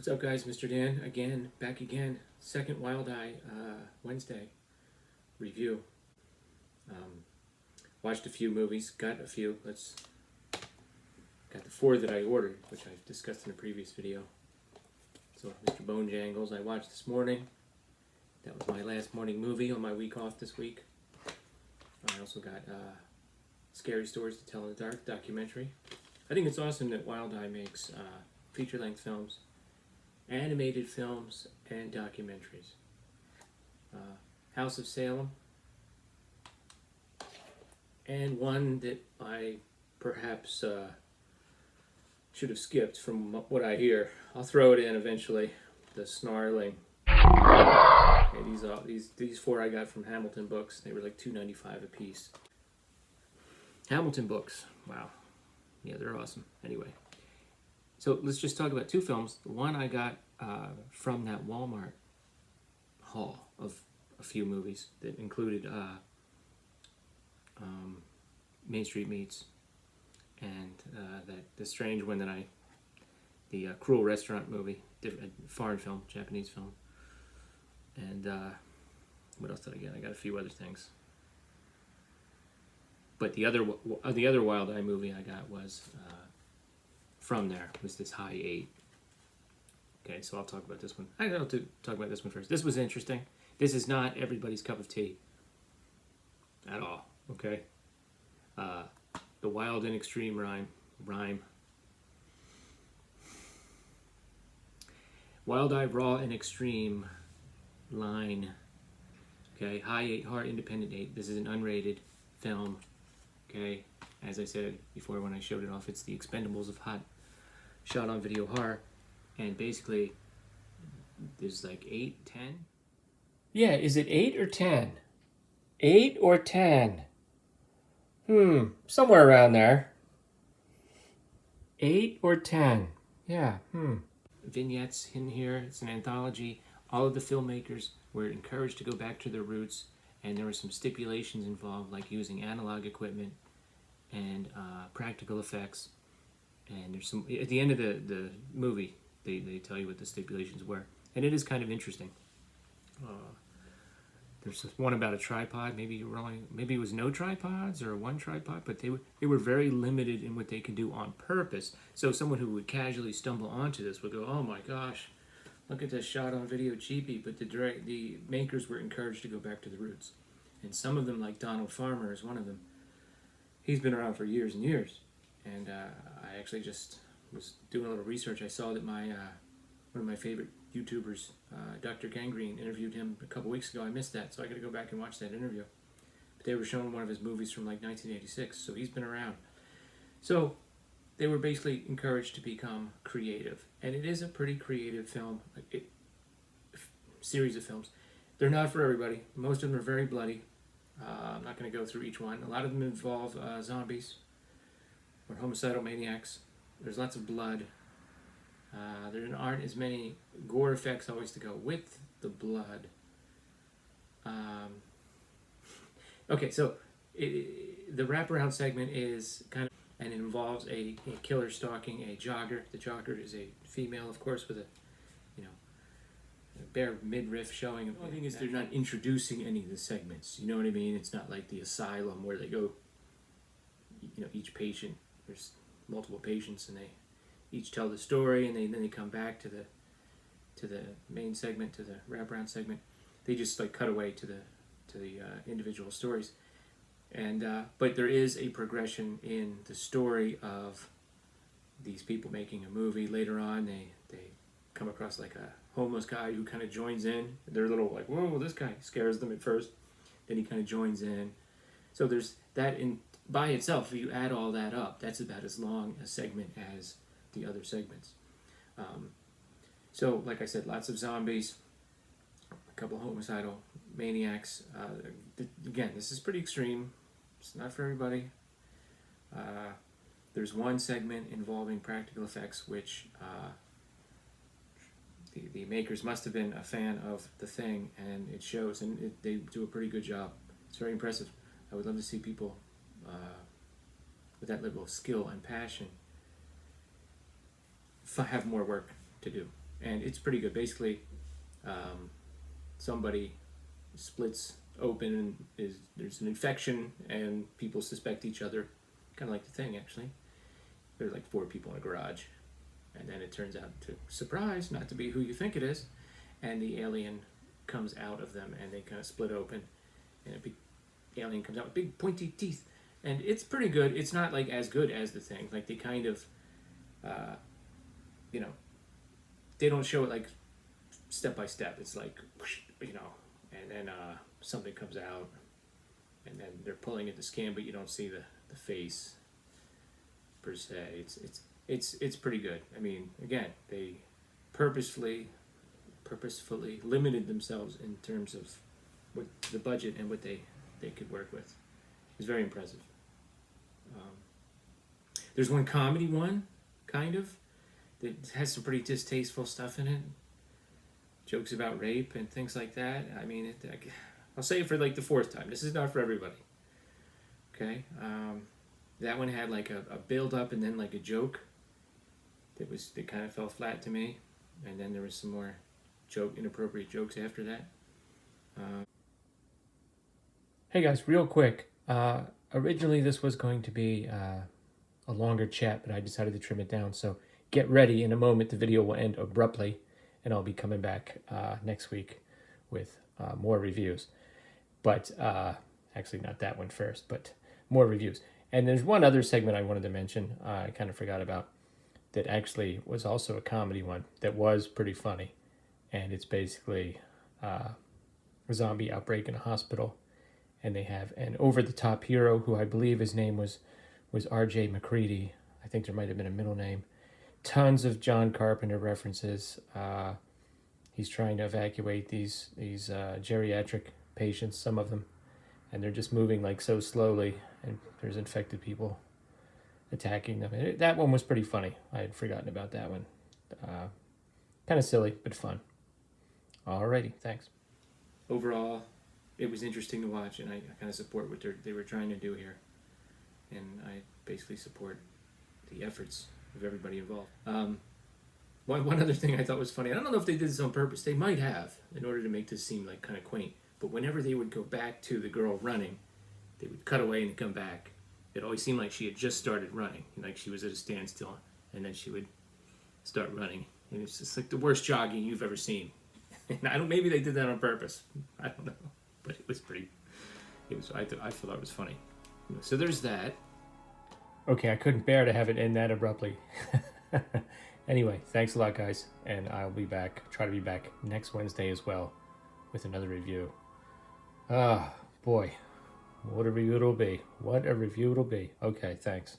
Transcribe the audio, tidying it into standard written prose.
What's up, guys? Mr. Dan again, back again. Second Wild Eye Wednesday review. Watched a few movies, got a few. Got the 4 that I ordered, which I've discussed in a previous video. So Mr. Bone Jangles I watched this morning. That was my last morning movie on my week off this week. I also got Scary Stories to Tell in the Dark documentary. I think it's awesome that Wild Eye makes feature-length films, animated films, and documentaries. House of Salem, and one that I perhaps should have skipped from what I hear. I'll throw it in eventually. The Snarling. Okay, these 4 I got from Hamilton Books. They were like $2.95 a piece. Hamilton Books. Wow. Yeah, they're awesome. Anyway. So let's just talk about 2 films. The one I got from that Walmart haul of a few movies that included Main Street Meats and the strange one the Cruel Restaurant movie, a foreign film, Japanese film. And what else did I get? I got a few other things. But the other Wild Eye movie I got was from there, was this HI-8. Okay, so I'll talk about this one. I'll talk about this one first. This was interesting. This is not everybody's cup of tea at all, okay? The Wild and Extreme rhyme. Wild Eye Raw and Extreme line. Okay, HI-8, Horror Independent 8. This is an unrated film. Okay, as I said before when I showed it off, it's the Expendables of hot shot on video horror. And basically, there's like 8, 10? Yeah, is it 8 or 10? 8 or 10? Somewhere around there. 8 or 10? Yeah, Vignettes in here. It's an anthology. All of the filmmakers were encouraged to go back to their roots, and there were some stipulations involved, like using analog equipment and practical effects. And there's some at the end of the movie. They tell you what the stipulations were, and it is kind of interesting. There's one about a tripod. Maybe it was no tripods or 1 tripod, but they were very limited in what they could do on purpose. So someone who would casually stumble onto this would go, "Oh my gosh, look at this shot on video cheapie." But the makers were encouraged to go back to the roots, and some of them, like Donald Farmer, is one of them. He's been around for years and years, and I actually just was doing a little research. I saw that one of my favorite YouTubers, Dr. Gangrene, interviewed him a couple weeks ago. I missed that, so I got to go back and watch that interview. But they were showing one of his movies from like 1986, so he's been around. So they were basically encouraged to become creative, and it is a pretty creative film, series of films. They're not for everybody. Most of them are very bloody. I'm not going to go through each one. A lot of them involve zombies or homicidal maniacs. There's lots of blood. There aren't as many gore effects always to go with the blood. Okay, so the wraparound segment is kind of, and it involves a killer stalking a jogger. The jogger is a female, of course, with a bare midriff showing. The only thing is they're not introducing any of the segments. You know what I mean? It's not like the asylum where they go, each patient, there's multiple patients, and they each tell the story, and then they come back to the main segment, to the wraparound segment. They just like cut away to the individual stories, and but there is a progression in the story of these people making a movie. Later on, they come across like a homeless guy who kind of joins in. They're a little like, whoa, this guy scares them at first. Then he kind of joins in. So there's that in by itself. If you add all that up, that's about as long a segment as the other segments. So, like I said, lots of zombies, a couple of homicidal maniacs. Again, this is pretty extreme. It's not for everybody. There's one segment involving practical effects, which the makers must have been a fan of The Thing, and it shows, and they do a pretty good job. It's very impressive. I would love to see people with that level of skill and passion have more work to do. and it's pretty good. Basically, somebody splits open and there's an infection, and people suspect each other, kind of like The Thing, actually. There's like 4 people in a garage, and then it turns out to, surprise, not to be who you think it is, and the alien comes out of them, and they kind of split open, and a big alien comes out with big pointy teeth, and it's pretty good. It's not like as good as The Thing. Like they kind of, you know, they don't show it like step by step. It's like, you know, and then something comes out, and then they're pulling at the skin, but you don't see the face per se. It's pretty good. I mean, again, they purposefully limited themselves in terms of what the budget and what they could work with. It's very impressive. There's one comedy one, kind of, that has some pretty distasteful stuff in it. Jokes about rape and things like that. I mean, I'll say it for like the 4th time. This is not for everybody. Okay? That one had like a build up and then like a joke that kind of fell flat to me. And then there was some more inappropriate jokes after that. Hey guys, real quick. Originally this was going to be a longer chat, but I decided to trim it down. So get ready. In a moment, the video will end abruptly, and I'll be coming back next week with more reviews. But actually not that one first, but more reviews. And there's one other segment I wanted to mention, I kind of forgot about, that actually was also a comedy one that was pretty funny. And it's basically a zombie outbreak in a hospital, and they have an over-the-top hero who I believe his name was R.J. McCready. I think there might have been a middle name. Tons of John Carpenter references. He's trying to evacuate these geriatric patients, some of them, and they're just moving like so slowly, and there's infected people attacking them. And that one was pretty funny. I had forgotten about that one. Kind of silly, but fun. Alrighty, thanks. Overall, it was interesting to watch, and I kind of support what they were trying to do here. And I basically support the efforts of everybody involved. One other thing I thought was funny, I don't know if they did this on purpose. They might have, in order to make this seem like kind of quaint. But whenever they would go back to the girl running, they would cut away and come back. It always seemed like she had just started running, like she was at a standstill, and then she would start running. And it's just like the worst jogging you've ever seen. And maybe they did that on purpose. I don't know, but it was pretty. I thought it was funny. So there's that. Okay, I couldn't bear to have it end that abruptly. Anyway, thanks a lot, guys, and I'll be back. Try to be back next Wednesday as well with another review. Boy, what a review it'll be. What a review it'll be. Okay, thanks.